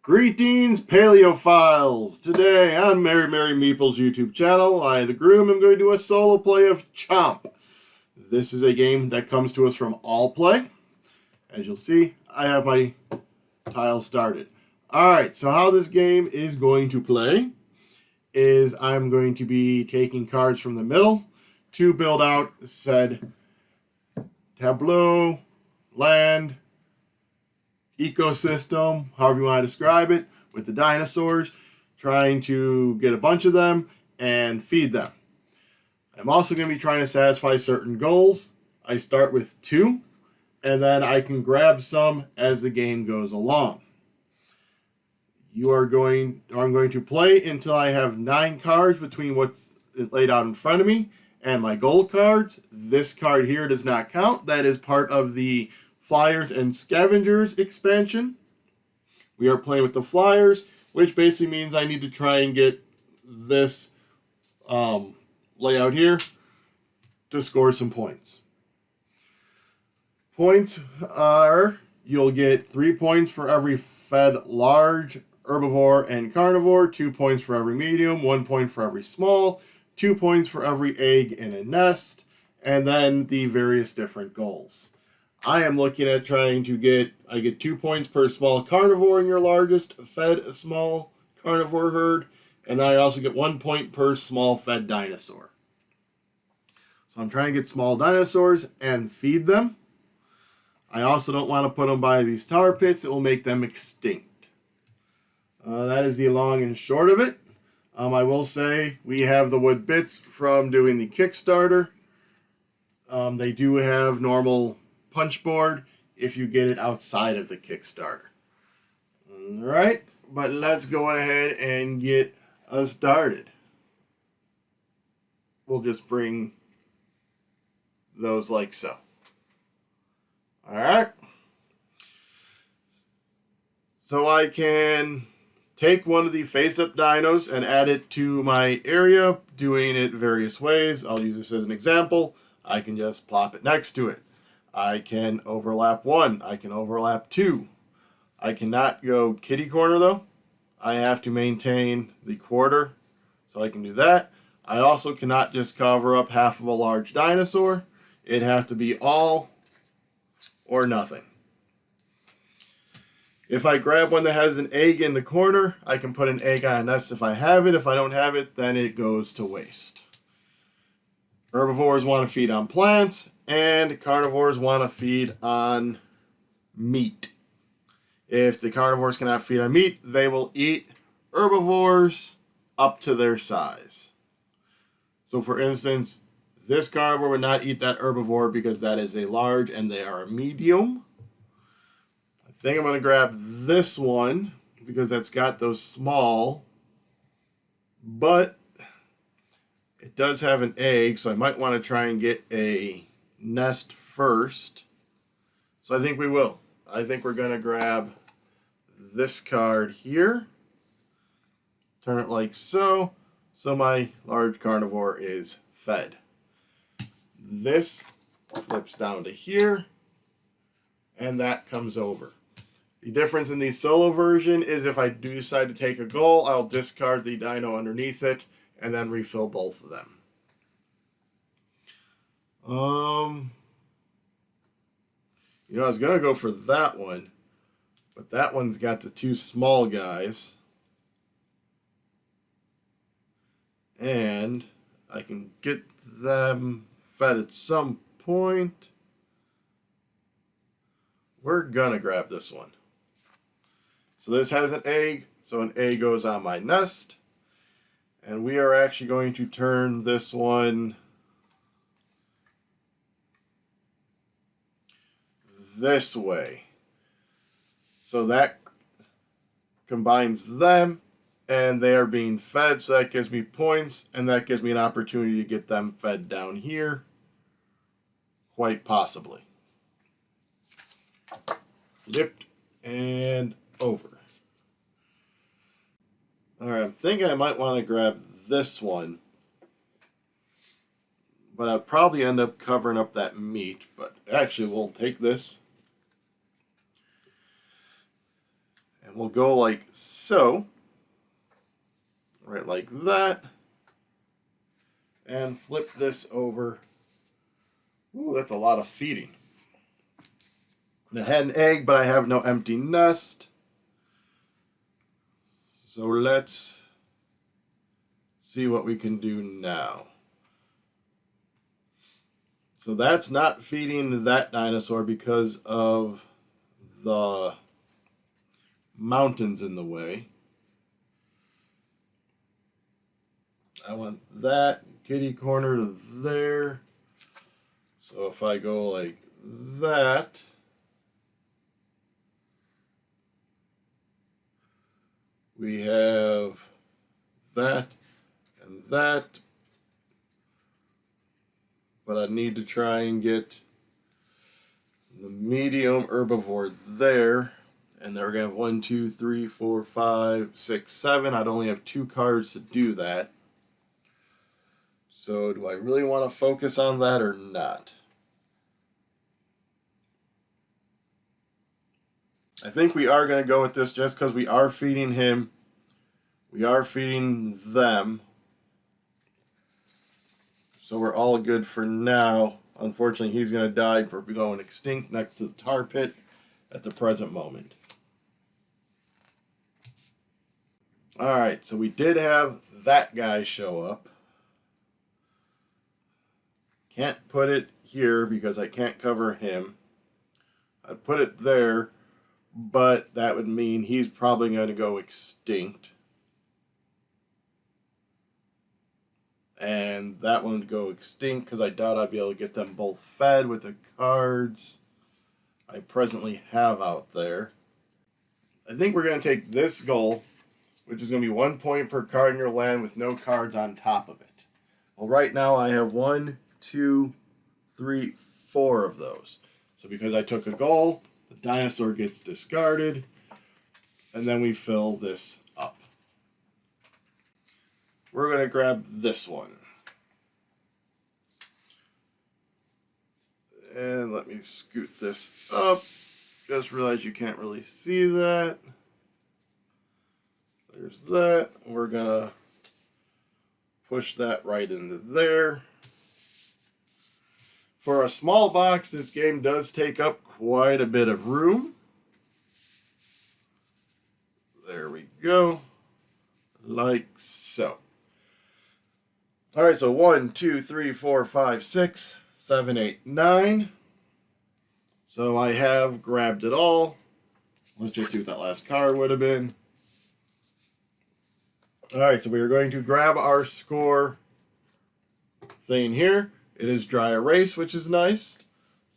Greetings, Paleophiles! Today on Merry Meeple's YouTube channel, I, the Groom, am going to do a solo play of Chomp. This is a game that comes to us from Allplay. As you'll see, I have my tile started. Alright, so how this game is going to play is I'm going to be taking cards from the middle to build out said tableau, land, ecosystem, however you want to describe it, with the dinosaurs, trying to get a bunch of them and feed them. I'm also going to be trying to satisfy certain goals. I start with 2, and then I can grab some as the game goes along. I'm going to play until I have 9 cards between what's laid out in front of me and my goal cards. This card here does not count. That is part of the Flyers and Scavengers expansion. We are playing with the Flyers, which basically means I need to try and get this layout here to score some points. Points are, you'll get 3 points for every fed large, herbivore, and carnivore, 2 points for every medium, 1 point for every small, 2 points for every egg in a nest, and then the various different goals. I am looking at trying to get 2 points per small carnivore in your largest fed small carnivore herd, and then I also get 1 point per small fed dinosaur. So I'm trying to get small dinosaurs and feed them. I also don't want to put them by these tar pits. It will make them extinct. That is the long and short of it. I will say we have the wood bits from doing the Kickstarter. They do have normal punch board if you get it outside of the Kickstarter. Alright, but let's go ahead and get us started. We'll just bring those like so. Alright. So I can take one of the face-up dinos and add it to my area, doing it various ways. I'll use this as an example. I can just plop it next to it. I can overlap 1. I can overlap 2. I cannot go kitty corner though. I have to maintain the quarter, so I can do that. I also cannot just cover up half of a large dinosaur. It has to be all or nothing. If I grab one that has an egg in the corner, I can put an egg on a nest if I have it. If I don't have it, then it goes to waste. Herbivores want to feed on plants, and carnivores want to feed on meat. If the carnivores cannot feed on meat, they will eat herbivores up to their size. So for instance, this carnivore would not eat that herbivore because that is a large and they are a medium. I think I'm going to grab this one because that's got those small, but it does have an egg, so I might want to try and get a nest first. So I think we will. I think we're going to grab this card here. Turn it like so. So my large carnivore is fed. This flips down to here. And that comes over. The difference in the solo version is if I do decide to take a goal, I'll discard the dino underneath it and then refill both of them. I was going to go for that one, but that one's got the 2 small guys. And I can get them fed at some point. We're going to grab this one. So this has an egg, so an egg goes on my nest. And we are actually going to turn this one this way. So that combines them, and they are being fed, so that gives me points, and that gives me an opportunity to get them fed down here, quite possibly. Flipped and over. Alright, I'm thinking I might want to grab this one, but I'll probably end up covering up that meat, but actually we'll take this. And we'll go like so. Right like that. And flip this over. Ooh, that's a lot of feeding. The hen egg, but I have no empty nest. So let's see what we can do now. So that's not feeding that dinosaur because of the mountains in the way. I want that kitty corner there. So if I go like that, we have that and that. But I need to try and get the medium herbivore there. And then we're going to have 1, 2, 3, 4, 5, 6, 7. I'd only have 2 cards to do that. So do I really want to focus on that or not? I think we are going to go with this just because we are feeding him. We are feeding them. So we're all good for now. Unfortunately, he's going to die for going extinct next to the tar pit at the present moment. Alright, so we did have that guy show up. Can't put it here because I can't cover him. I'd put it there, but that would mean he's probably going to go extinct. And that one would go extinct because I doubt I'd be able to get them both fed with the cards I presently have out there. I think we're going to take this goal, which is going to be 1 point per card in your land with no cards on top of it. Well, right now I have 1, 2, 3, 4 of those. So because I took a goal, the dinosaur gets discarded, and then we fill this up. We're going to grab this one. And let me scoot this up. Just realized you can't really see that. There's that. We're going to push that right into there. For a small box, this game does take up quite a bit of room. There we go. Like so. Alright, so 1, 2, 3, 4, 5, 6, 7, 8, 9. So I have grabbed it all. Let's just see what that last card would have been. Alright, so we are going to grab our score thing here. It is dry erase, which is nice.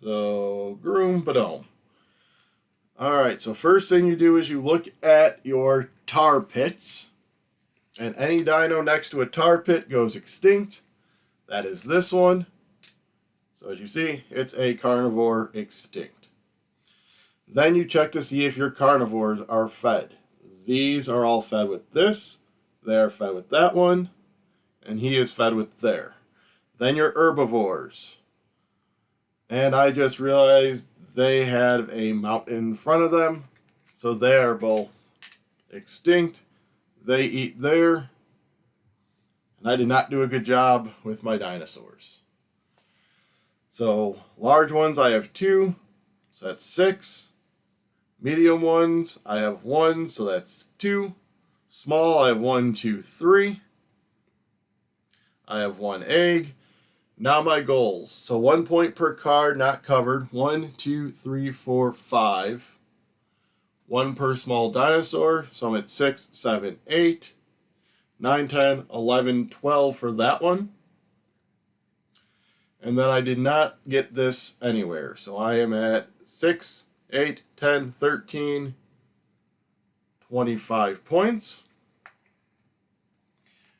So, Groom, ba-dome. Alright, so first thing you do is you look at your tar pits. And any dino next to a tar pit goes extinct. That is this one. So as you see, it's a carnivore extinct. Then you check to see if your carnivores are fed. These are all fed with this. They are fed with that one. And he is fed with there. Then your herbivores. And I just realized they had a mountain in front of them. So they are both extinct. They eat there. And I did not do a good job with my dinosaurs. So large ones I have 2. So that's 6. Medium ones I have 1. So that's 2. Small I have 1, 2, 3. I have 1 egg. Now my goals. So 1 point per card, not covered. 1, 2, 3, 4, 5. 1 per small dinosaur. So I'm at 6, 7, 8. 9, 10, 11, 12 for that one. And then I did not get this anywhere. So I am at 6, 8, 10, 13, 25 points.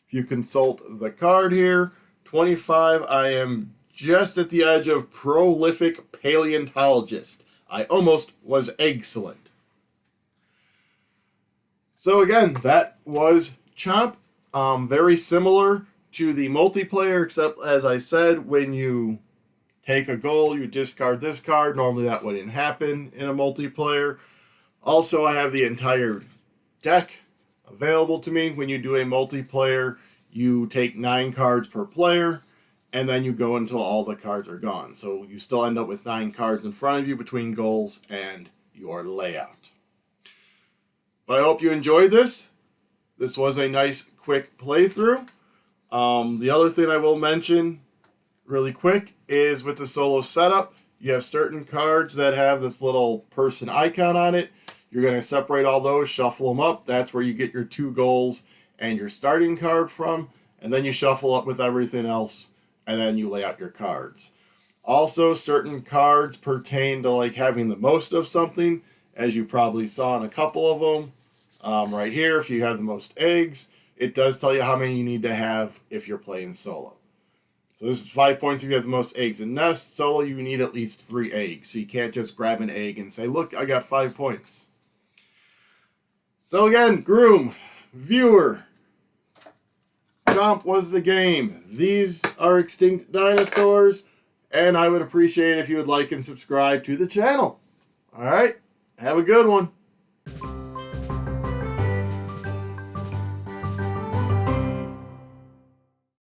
If you consult the card here, 25, I am just at the edge of prolific paleontologist. I almost was excellent. So again, that was Chomp. Very similar to the multiplayer, except as I said, when you take a goal, you discard this card. Normally that wouldn't happen in a multiplayer. Also, I have the entire deck available to me. When you do a multiplayer, you take 9 cards per player, and then you go until all the cards are gone. So you still end up with 9 cards in front of you between goals and your layout. But I hope you enjoyed this. This was a nice, quick playthrough. The other thing I will mention really quick is with the solo setup, you have certain cards that have this little person icon on it. You're going to separate all those, shuffle them up. That's where you get your 2 goals and your starting card from. And then you shuffle up with everything else, and then you lay out your cards. Also, certain cards pertain to like having the most of something, as you probably saw in a couple of them. Right here, if you have the most eggs, it does tell you how many you need to have if you're playing solo. So this is 5 points if you have the most eggs in nest. Solo, you need at least 3 eggs. So you can't just grab an egg and say, look, I got 5 points. So again, Groom, viewer, Chomp was the game. These are extinct dinosaurs, and I would appreciate it if you would like and subscribe to the channel. Alright, have a good one.